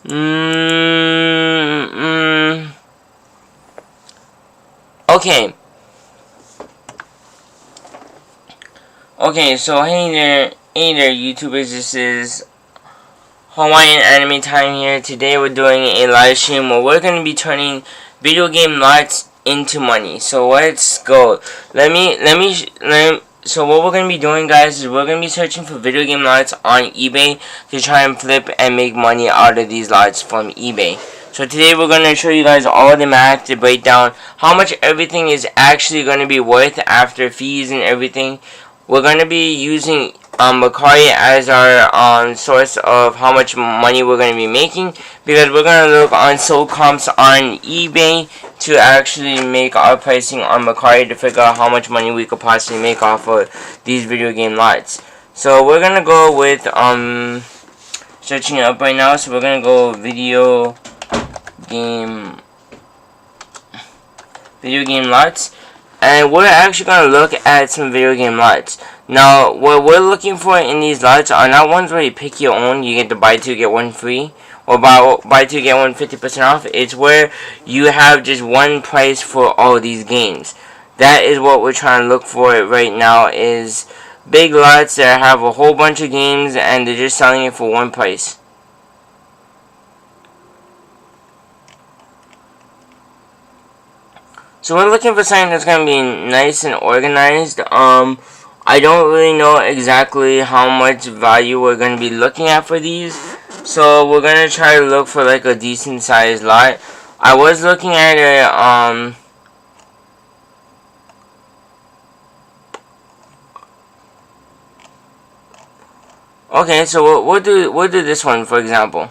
Okay. Okay, so hey there, YouTubers. This is Hawaiian Anime Time here. Today we're doing a live stream where we're going to be turning video game lots into money. So let's go. So what we're going to be doing, guys, is we're going to be searching for video game lots on eBay to try and flip and make money out of these lots from eBay. So today we're going to show you guys all the math to break down how much everything is actually going to be worth after fees and everything. We're going to be using Mercari as our source of how much money we're going to be making, because we're going to look on sold comps on eBay to actually make our pricing on Mercari to figure out how much money we could possibly make off of these video game lots. So we're going to go with searching it up right now. So we're going to go video game lots. And we're actually going to look at some video game lots. Now, what we're looking for in these lots are not ones where you pick your own, you get to buy two, get one free, or buy two, get one 50% off. It's where you have just one price for all these games. That is what we're trying to look for right now, is big lots that have a whole bunch of games and they're just selling it for one price. So we're looking for something that's going to be nice and organized. I don't really know exactly how much value we're going to be looking at for these. So we're going to try to look for like a decent sized lot. I was looking at a, okay, so we'll do this one, for example.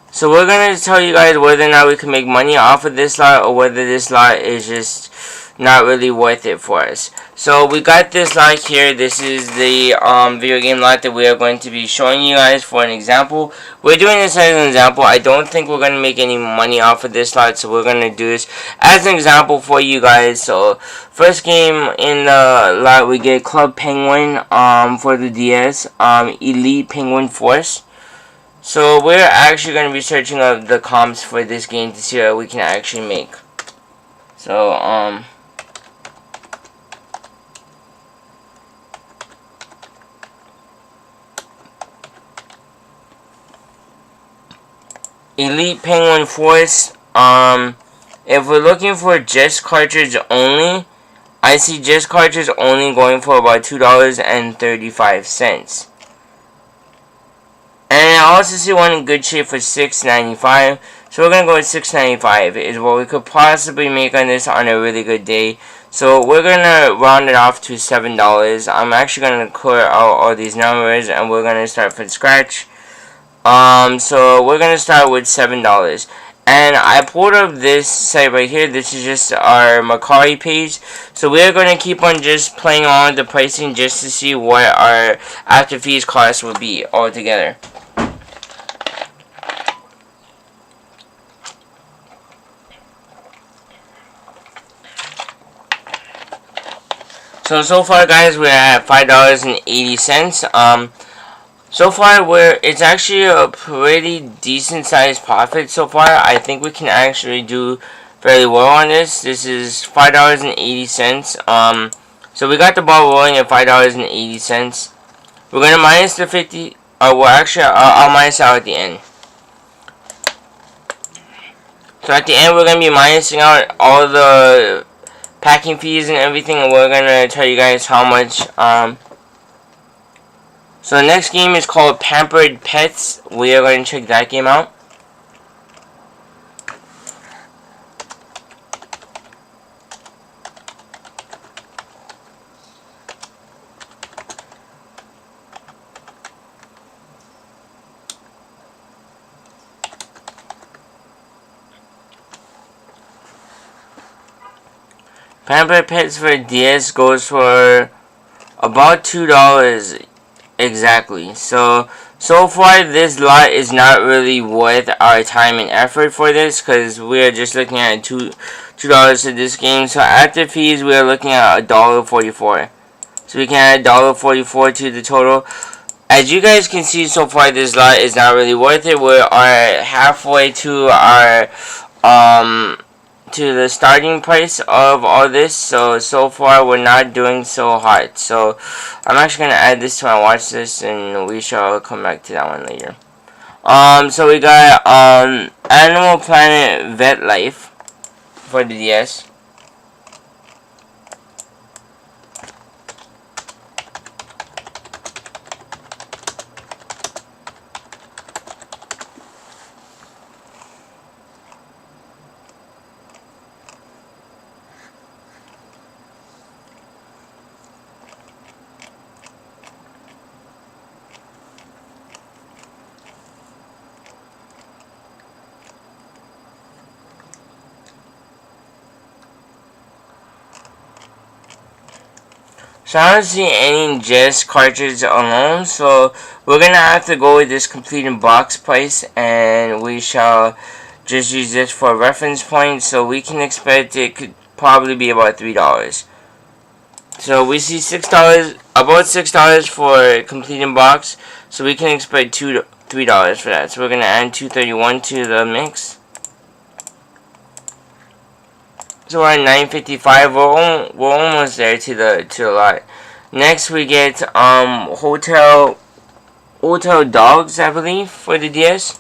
So we're going to tell you guys whether or not we can make money off of this lot, or whether this lot is just not really worth it for us. So we got this lot here. This is the video game lot that we are going to be showing you guys for an example. We're doing this as an example. I don't think we're going to make any money off of this lot, so we're going to do this as an example for you guys. So first game in the lot, we get Club Penguin for the DS, Elite Penguin Force. So we're actually going to be searching up the comps for this game to see what we can actually make. So, Elite Penguin Force, if we're looking for just cartridge only, I see just cartridge only going for about $2.35. And I also see one in good shape for $6.95. So we're going to go with $6.95 is what we could possibly make on this on a really good day. So we're going to round it off to $7. I'm actually going to clear out all these numbers and we're going to start from scratch. So we're going to start with $7. And I pulled up this site right here. This is just our Mercari page. So we're going to keep on just playing on the pricing just to see what our after fees cost will be altogether. So far, guys, we're at $5.80. So far, it's actually a pretty decent sized profit so far. I think we can actually do fairly well on this. This is $5.80. So we got the ball rolling at $5.80. We're gonna minus the 50. Well, actually, I'll minus out at the end. So at the end, we're gonna be minusing out all the packing fees and everything, and we're gonna tell you guys how much. So the next game is called Pampered Pets. We are going to check that game out. Pampered Pets for DS goes for about $2 exactly. So far this lot is not really worth our time and effort for this, because we are just looking at $2 to this game. So after fees, we are looking at $1.44. So we can add $1.44 to the total. as you guys can see so far, this lot is not really worth it. We are halfway to our to the starting price of all this, so far we're not doing so hot. So I'm actually gonna add this to my watch list, and we shall come back to that one later. So we got Animal Planet Vet Life for the DS. So I don't see any just cartridge alone, so we're gonna have to go with this complete in box price, and we shall just use this for a reference point. So we can expect it could probably be about $3. So we see $6, about $6 for complete in box. So we can expect $3 for that. So we're gonna add 231 to the mix. So we're at 955. We're almost there to the lot. Next we get Hotel Dogs, I believe, for the DS.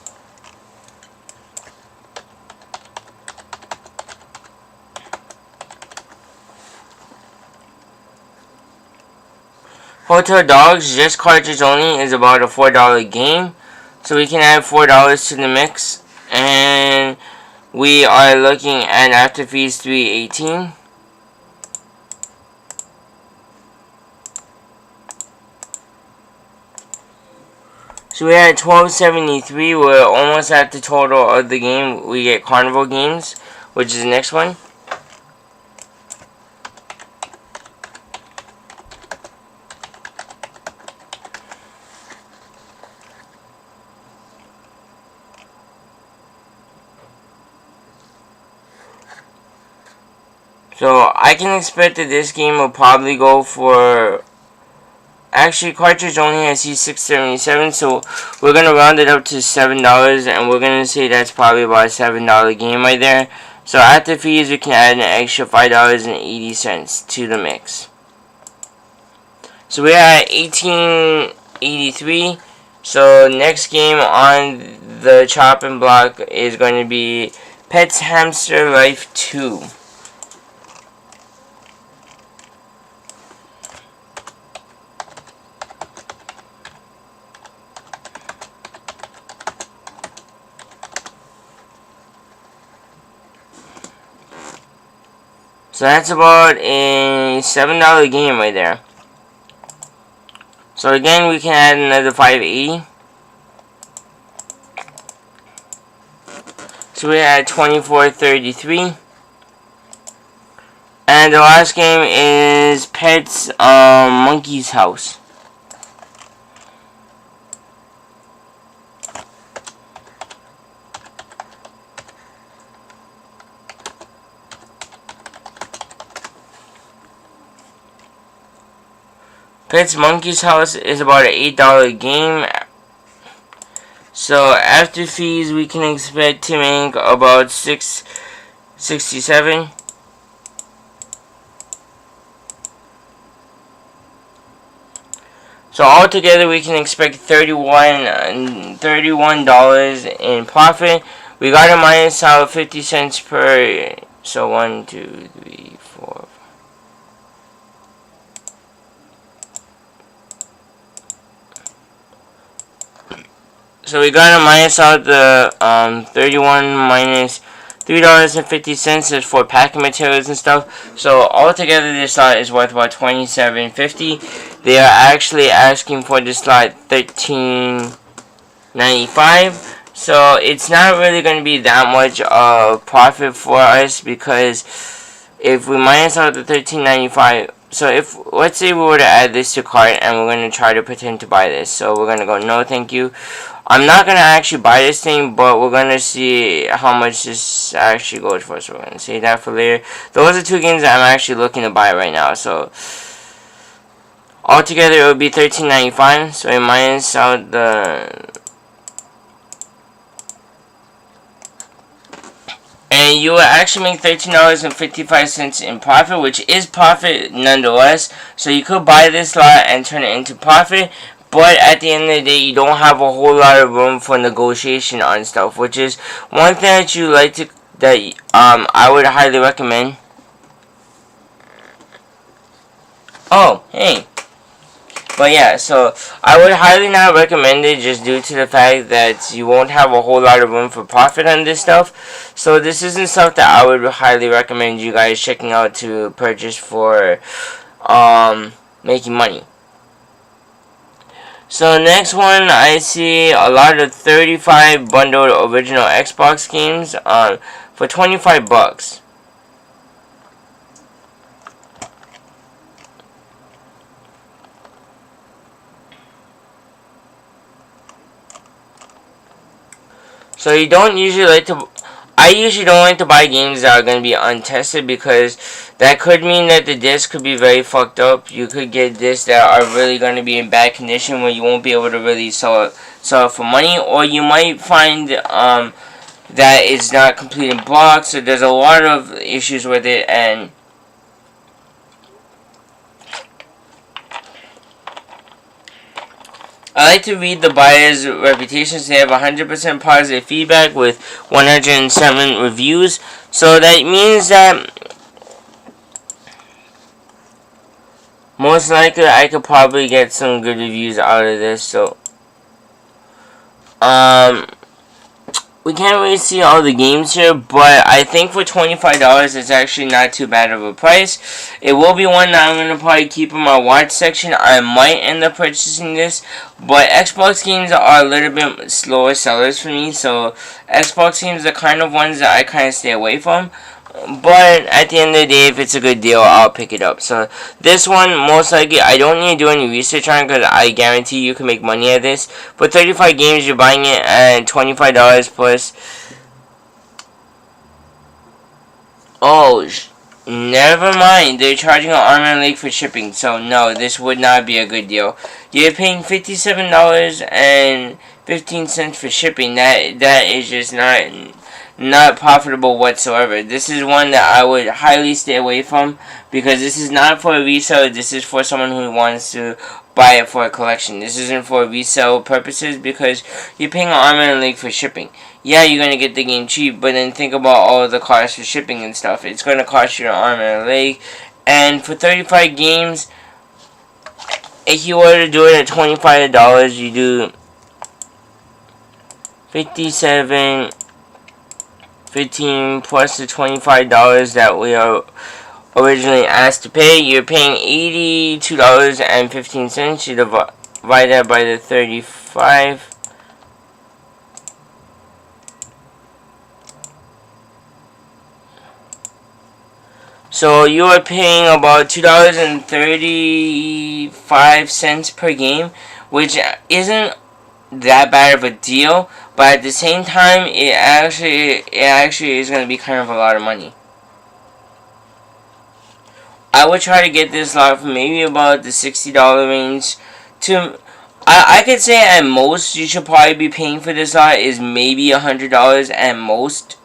Hotel Dogs, just cartridge only, is about a $4 game. So we can add $4 to the mix, and we are looking at after fees $318. So we're at $12.73. We're almost at the total of the game. We get Carnival Games, which is the next one. So I can expect that this game will probably go for, actually cartridge only, I see $6.77, so we're gonna round it up to $7, and we're gonna say that's probably about a $7 game right there. So after fees, we can add an extra $5.80 to the mix. So we're at $18.83. So next game on the chopping block is going to be Pets Hamster Life 2. So that's about a $7 game right there. So again, we can add another $5.80. So we're at $24.33. And the last game is Pets Monkey's House. Pets Monkey's House is about an $8 game. So after fees, we can expect to make about $6.67. So altogether, we can expect $31 in profit. We got to minus out 50 cents per. So 1, 2, 3, 4. So we gotta minus out the 31 minus $3.50 is for packing materials and stuff. So altogether, this lot is worth about $27.50. They are actually asking for this lot $13.95. So it's not really going to be that much profit for us, because if we minus out the $13.95. So if, let's say we were to add this to cart and we're going to try to pretend to buy this. So we're going to go, no thank you. I'm not going to actually buy this thing, but we're going to see how much this actually goes for. So we're going to save that for later. Those are two games that I'm actually looking to buy right now. So altogether it would be $13.95. So we minus out the, and you will actually make $13.55 in profit, which is profit nonetheless. So you could buy this lot and turn it into profit, but at the end of the day, you don't have a whole lot of room for negotiation on stuff, which is one thing that you like to, that I would highly recommend. Oh, hey. But yeah, so I would highly not recommend it, just due to the fact that you won't have a whole lot of room for profit on this stuff. So this isn't stuff that I would highly recommend you guys checking out to purchase for making money. So next one, I see a lot of 35 bundled original Xbox games for $25. So you don't usually like to, I usually don't like to buy games that are going to be untested, because that could mean that the disc could be very fucked up. You could get discs that are really going to be in bad condition where you won't be able to really sell it for money, or you might find that it's not complete in blocks. So there's a lot of issues with it, and I like to read the buyer's reputations. They have 100% positive feedback with 107 reviews. So that means that most likely I could probably get some good reviews out of this. So we can't really see all the games here, but I think for $25 it's actually not too bad of a price. It will be one that I'm going to probably keep in my watch section. I might end up purchasing this, but Xbox games are a little bit slower sellers for me, so Xbox games are kind of ones that I kind of stay away from. But at the end of the day, if it's a good deal, I'll pick it up. So this one, most likely, I don't need to do any research on it, because I guarantee you can make money at this. For 35 games, you're buying it at $25 plus. Oh, never mind. They're charging an arm and a leg for shipping. So no, this would not be a good deal. You're paying $57.15 for shipping. That is just not profitable whatsoever. This is one that I would highly stay away from, because this is not for a reseller. This is for someone who wants to buy it for a collection. This isn't for resale purposes, because you're paying an arm and a leg for shipping. Yeah, you're gonna get the game cheap, but then think about all the costs for shipping and stuff. It's gonna cost you an arm and a leg. And for 35 games, if you were to do it at $25, you do 15 plus the $25 that we are originally asked to pay. You're paying $82.15. You divide that by the 35. So you are paying about $2.35 per game, which isn't that bad of a deal. But at the same time, it actually is going to be kind of a lot of money. I would try to get this lot for maybe about the $60 range. I could say at most you should probably be paying for this lot is maybe $100 at most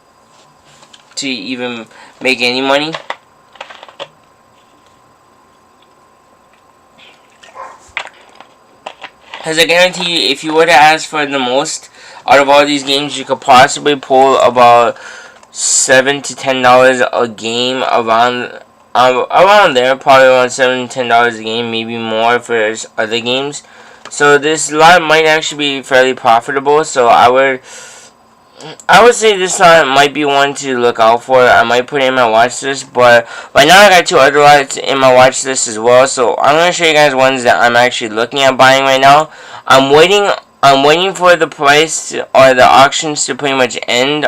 to even make any money. Because I guarantee you, if you were to ask for the most out of all these games, you could possibly pull about $7 to $10 a game, around there, probably around $7 to $10 a game, maybe more for other games. So this lot might actually be fairly profitable. So I would say this lot might be one to look out for. I might put it in my watch list, but right now I got two other lots in my watch list as well. So I'm gonna show you guys ones that I'm actually looking at buying right now. I'm waiting for the price or the auctions to pretty much end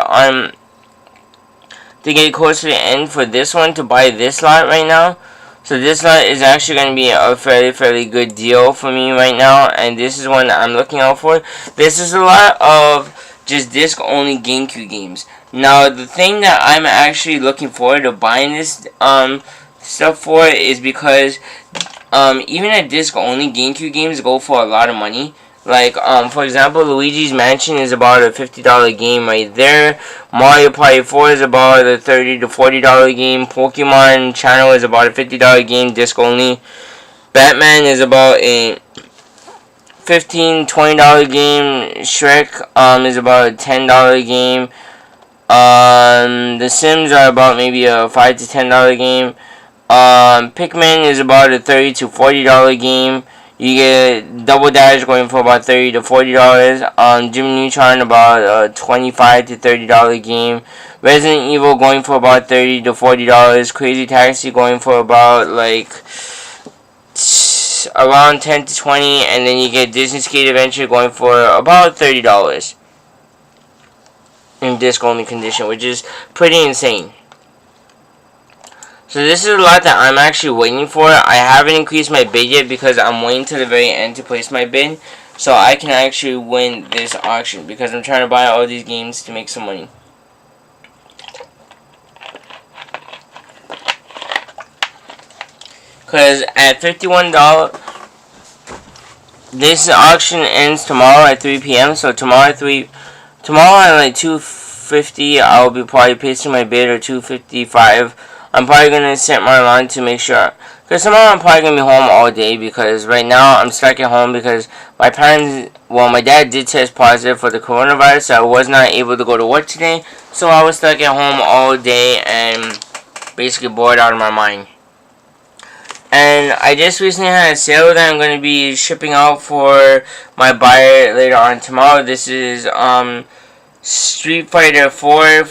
to get close to the end for this one to buy this lot right now. So this lot is actually going to be a fairly good deal for me right now, and this is one that I'm looking out for. This is a lot of just disc-only GameCube games. Now, the thing that I'm actually looking forward to buying this stuff for it is because even at disc only GameCube games go for a lot of money. Like, for example, Luigi's Mansion is about a $50 game right there. Mario Party 4 is about a $30 to $40 game. Pokemon Channel is about a $50 game, disc only. Batman is about a $15, $20 game. Shrek is about a $10 game. The Sims are about maybe a $5 to $10 game. Pikmin is about a $30 to $40 game. You get Double Dash going for about $30 to $40. Jimmy Neutron about a $25 to $30 game. Resident Evil going for about $30 to $40. Crazy Taxi going for about like around $10 to $20, and then you get Disney Skate Adventure going for about $30 in disc only condition, which is pretty insane. So this is a lot that I'm actually waiting for. I haven't increased my bid yet because I'm waiting to the very end to place my bid so I can actually win this auction, because I'm trying to buy all these games to make some money. Because at $51, this auction ends tomorrow at 3 p.m. So tomorrow at like 2:50, I'll be probably placing my bid, or 2:55. I'm probably going to set my alarm to make sure. Because tomorrow I'm probably going to be home all day, because right now I'm stuck at home because my dad did test positive for the coronavirus, so I was not able to go to work today. So I was stuck at home all day and basically bored out of my mind. And I just recently had a sale that I'm going to be shipping out for my buyer later on tomorrow. This is Street Fighter 4,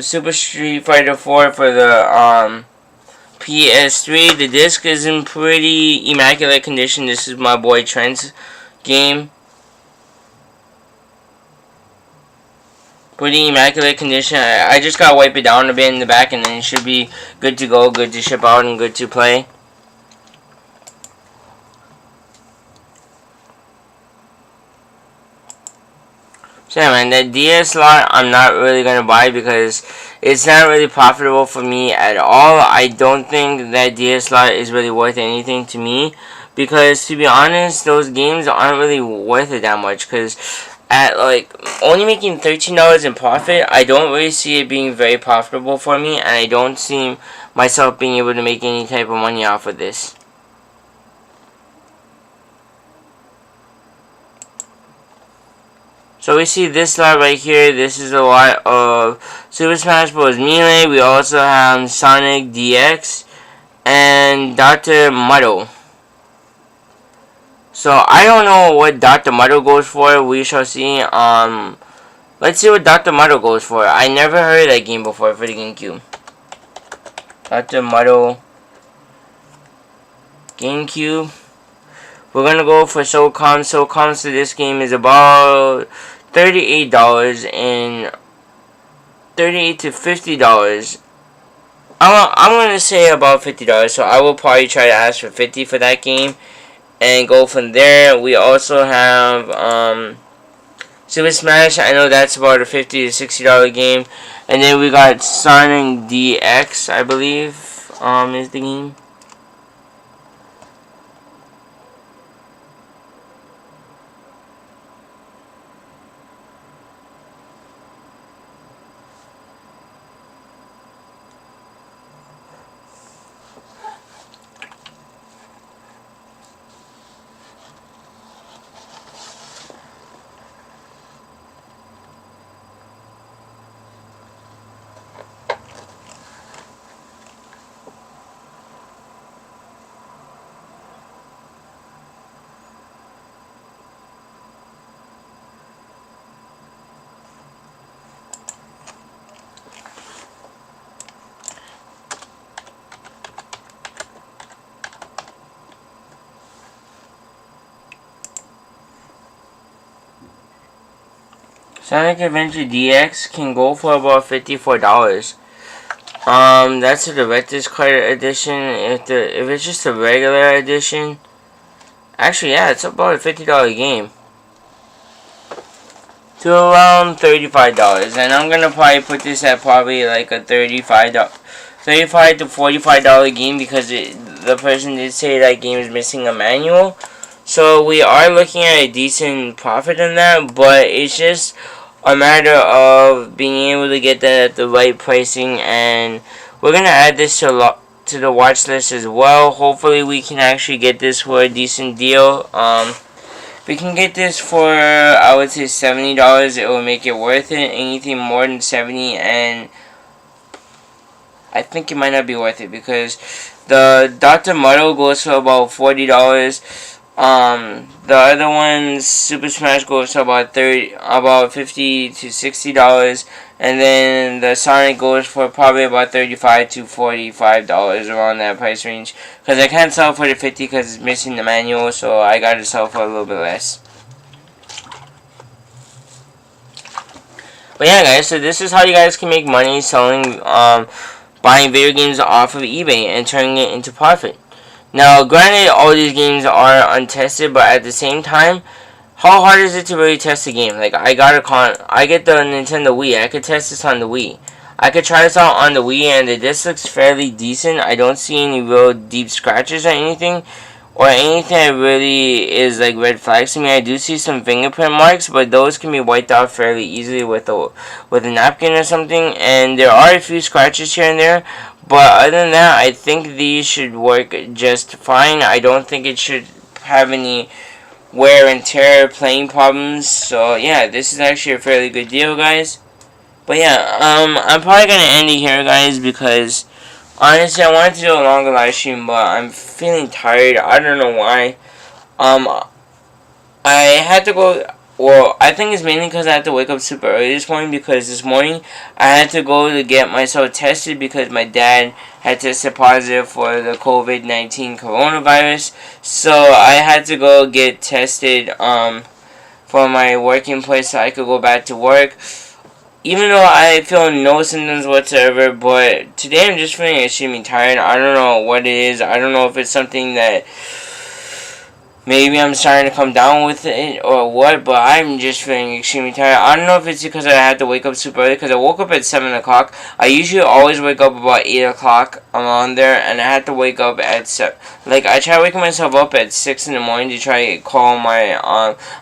Super Street Fighter 4 for the PS3. The disc is in pretty immaculate condition. This is my boy Trent's game. Pretty immaculate condition. I just gotta wipe it down a bit in the back, and then it should be good to go, good to ship out, and good to play. So yeah, man, that DS slot I'm not really going to buy because it's not really profitable for me at all. I don't think that DS slot is really worth anything to me, because to be honest, those games aren't really worth it that much, because at like only making $13 in profit, I don't really see it being very profitable for me, and I don't see myself being able to make any type of money off of this. So we see this lot right here. This is a lot of Super Smash Bros. Melee. We also have Sonic DX and Dr. Muddle. So I don't know what Dr. Muddle goes for. We shall see. Let's see what Dr. Muddle goes for. I never heard of that game before for the GameCube. Dr. Muddle GameCube. We're gonna go for SOCOM. SOCOM, so this game is about $38 and $38 to $50. I'm gonna say about $50. So I will probably try to ask for $50 for that game and go from there. We also have Super Smash. I know that's about a $50 to $60 game, and then we got Sonic DX, I believe, is the game. Sonic Adventure DX can go for about $54. That's a director's cut edition. If it's just a regular edition, actually, yeah, it's about a $50 game to around $35. And I'm gonna probably put this at probably like a $35 $35 to $45 game because the person did say that game is missing a manual. So we are looking at a decent profit on that, but it's just a matter of being able to get that at the right pricing, and we're gonna add this to the watch list as well. Hopefully we can actually get this for a decent deal. We can get this for, I would say, $70. It will make it worth it. Anything more than 70, and I think it might not be worth it because the Dr. Muddle goes for about $40. The other ones, Super Smash, goes to about $50 to $60, and then the Sonic goes for probably about $35 to $45, around that price range. Because I can't sell for the $50 because it's missing the manual, so I gotta sell for a little bit less. But yeah, guys, so this is how you guys can make money selling, buying video games off of eBay and turning it into profit. Now, granted, all these games are untested, but at the same time, how hard is it to really test a game? Like, I get the Nintendo Wii. I could test this on the Wii. I could try this out on the Wii, and this looks fairly decent. I don't see any real deep scratches or anything that really is like red flags to me. I do see some fingerprint marks, but those can be wiped out fairly easily with a napkin or something. And there are a few scratches here and there. But other than that, I think these should work just fine. I don't think it should have any wear and tear playing problems. So yeah, this is actually a fairly good deal, guys. But yeah, I'm probably gonna end it here, guys, because honestly, I wanted to do a longer live stream, but I'm feeling tired. I don't know why. I had to go. Well, I think it's mainly because I had to wake up super early this morning, because this morning I had to go to get myself tested because my dad had tested positive for the COVID-19 coronavirus. So I had to go get tested for my working place so I could go back to work. Even though I feel no symptoms whatsoever, but today I'm just feeling extremely tired. I don't know what it is. I don't know if it's something that maybe I'm starting to come down with it or what, but I'm just feeling extremely tired. I don't know if it's because I had to wake up super early, because I woke up at 7 o'clock. I usually always wake up about 8 o'clock around there, and I had to wake up at 7. Like, I try waking myself up at 6 in the morning to try to call my,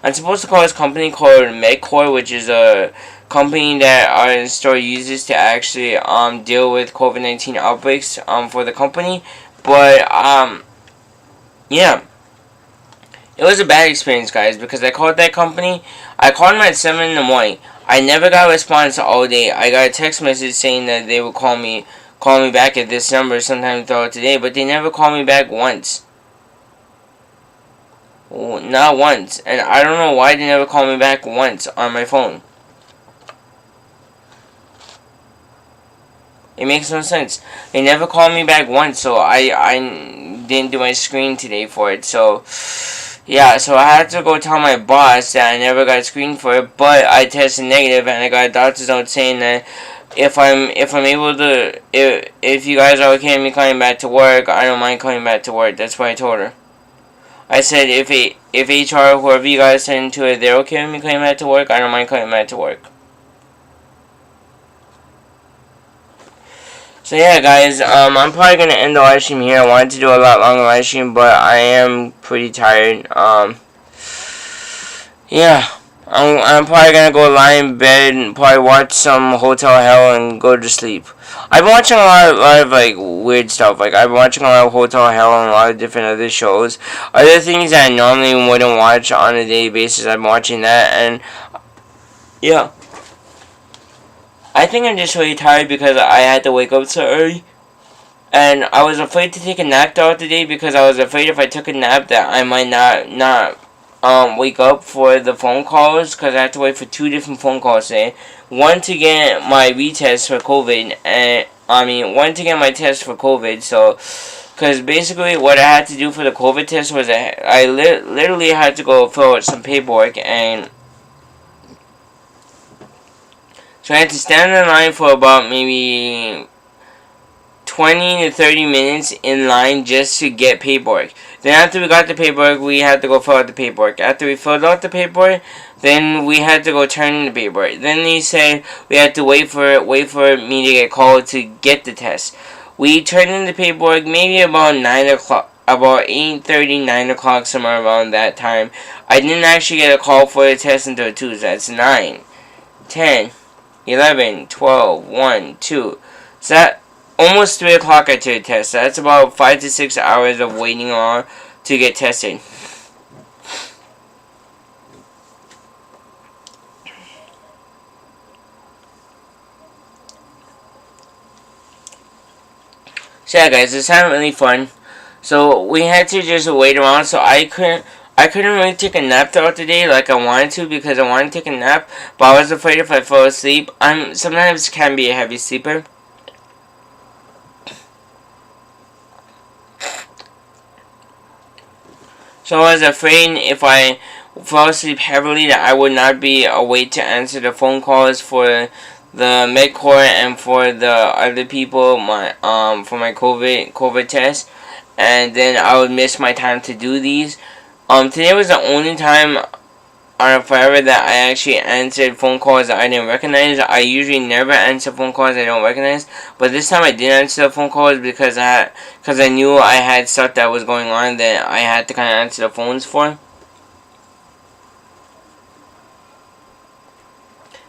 I'm supposed to call this company called MedCore, which is a company that our store uses to actually deal with COVID-19 outbreaks for the company. But, yeah. It was a bad experience, guys, because I called that company. I called them at 7 in the morning. I never got a response all day. I got a text message saying that they would call me back at this number sometime throughout today, but they never called me back once. Not once. And I don't know why they never called me back once on my phone. It makes no sense. They never called me back once, so I didn't do my screen today for it, so yeah, so I had to go tell my boss that I never got screened for it, but I tested negative, and I got a doctor's note saying that if I'm able to, if you guys are okay with me coming back to work, I don't mind coming back to work. That's what I told her. I said if HR, whoever you guys send to it, they're okay with me coming back to work, I don't mind coming back to work. So yeah, guys, I'm probably gonna end the live stream here. I wanted to do a lot longer live stream, but I am pretty tired. Yeah, I'm probably gonna go lie in bed and probably watch some Hotel Hell and go to sleep. I've been watching a lot of like weird stuff. Like, I've been watching a lot of Hotel Hell and a lot of different other shows. Other things that I normally wouldn't watch on a daily basis, I've been watching that, and yeah. I think I'm just really tired because I had to wake up so early. And I was afraid to take a nap throughout the day because I was afraid if I took a nap that I might not wake up for the phone calls, because I had to wait for 2 different phone calls today. One to get my retest for COVID, and one to get my test for COVID. So, because basically what I had to do for the COVID test was I literally had to go fill out some paperwork, and so I had to stand in line for about maybe 20 to 30 minutes in line just to get paperwork. Then after we got the paperwork, we had to go fill out the paperwork. After we filled out the paperwork, then we had to go turn in the paperwork. Then they said we had to wait for me to get called to get the test. We turned in the paperwork maybe about 9 o'clock, about 8:30, 9 o'clock, somewhere around that time. I didn't actually get a call for the test until 2, so that's 9, 10, 11, 12, 1, 2. So that almost 3 o'clock I took the test. So that's about 5 to 6 hours of waiting on to get tested. So yeah, guys, it's not really fun. So we had to just wait around. So I couldn't really take a nap throughout the day like I wanted to, because I wanted to take a nap, but I was afraid if I fell asleep. I'm sometimes can be a heavy sleeper. So I was afraid if I fell asleep heavily that I would not be awake to answer the phone calls for the MedCorps and for the other people for my COVID test, and then I would miss my time to do these. Today was the only time on forever that I actually answered phone calls that I didn't recognize. I usually never answer phone calls I don't recognize, but this time I did answer the phone calls because I knew I had stuff that was going on that I had to kind of answer the phones for.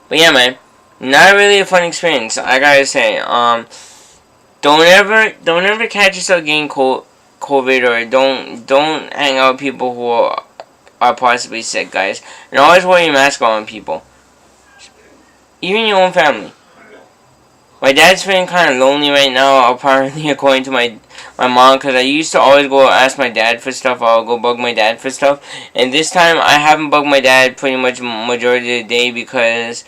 But yeah, man, not really a fun experience, I gotta say. Don't ever catch yourself getting COVID, or don't hang out with people who are possibly sick, guys. And always wear your mask on people, even your own family. My dad's feeling kind of lonely right now, apparently, according to my mom, because I used to always go ask my dad for stuff. I'll go bug my dad for stuff, and this time I haven't bugged my dad pretty much majority of the day because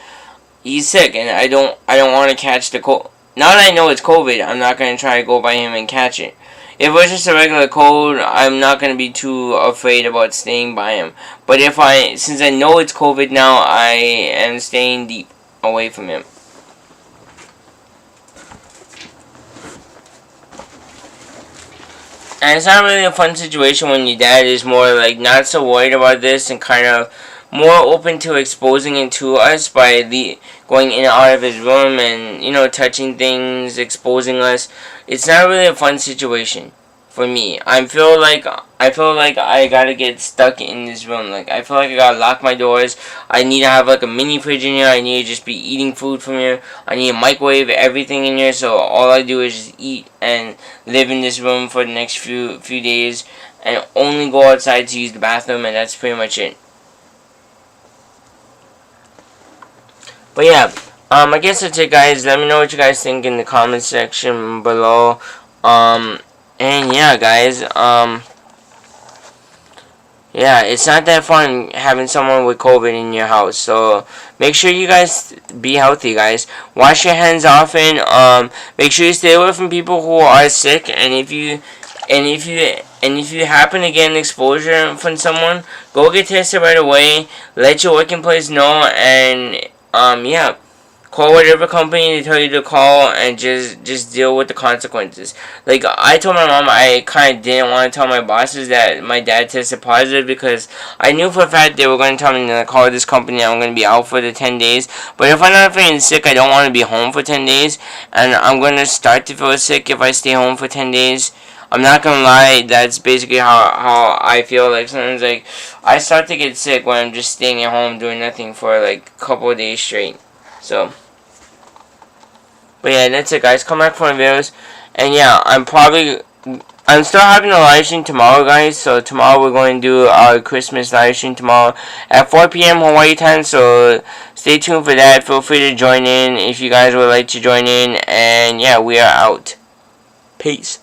he's sick, and I don't want to catch the cold. Now that I know it's COVID, I'm not going to try to go by him and catch it. If it was just a regular cold, I'm not going to be too afraid about staying by him. But since I know it's COVID now, I am staying deep away from him. And it's not really a fun situation when your dad is more like not so worried about this and kind of more open to exposing it to us by going in and out of his room and, you know, touching things, exposing us. It's not really a fun situation for me. I feel like I gotta get stuck in this room. Like, I feel like I gotta lock my doors. I need to have like a mini fridge in here. I need to just be eating food from here. I need to microwave everything in here, so all I do is just eat and live in this room for the next few days, and only go outside to use the bathroom, and that's pretty much it. But yeah, I guess that's it, guys. Let me know what you guys think in the comment section below. And yeah, guys, yeah, it's not that fun having someone with COVID in your house. So make sure you guys be healthy, guys. Wash your hands often. Make sure you stay away from people who are sick. And if you happen to get an exposure from someone, go get tested right away. Let your working place know, and yeah, call whatever company they tell you to call, and just deal with the consequences. Like, I told my mom I kind of didn't want to tell my bosses that my dad tested positive, because I knew for a fact they were going to tell me to call this company and I'm going to be out for the 10 days. But if I'm not feeling sick, I don't want to be home for 10 days, and I'm going to start to feel sick if I stay home for 10 days. I'm not gonna lie, that's basically how I feel. Like, sometimes, like, I start to get sick when I'm just staying at home doing nothing for like a couple of days straight. So, but yeah, that's it, guys. Come back for my videos. And yeah, I'm still having a live stream tomorrow, guys. So tomorrow we're going to do our Christmas live stream tomorrow at 4 p.m. Hawaii time. So stay tuned for that. Feel free to join in if you guys would like to join in. And yeah, we are out. Peace.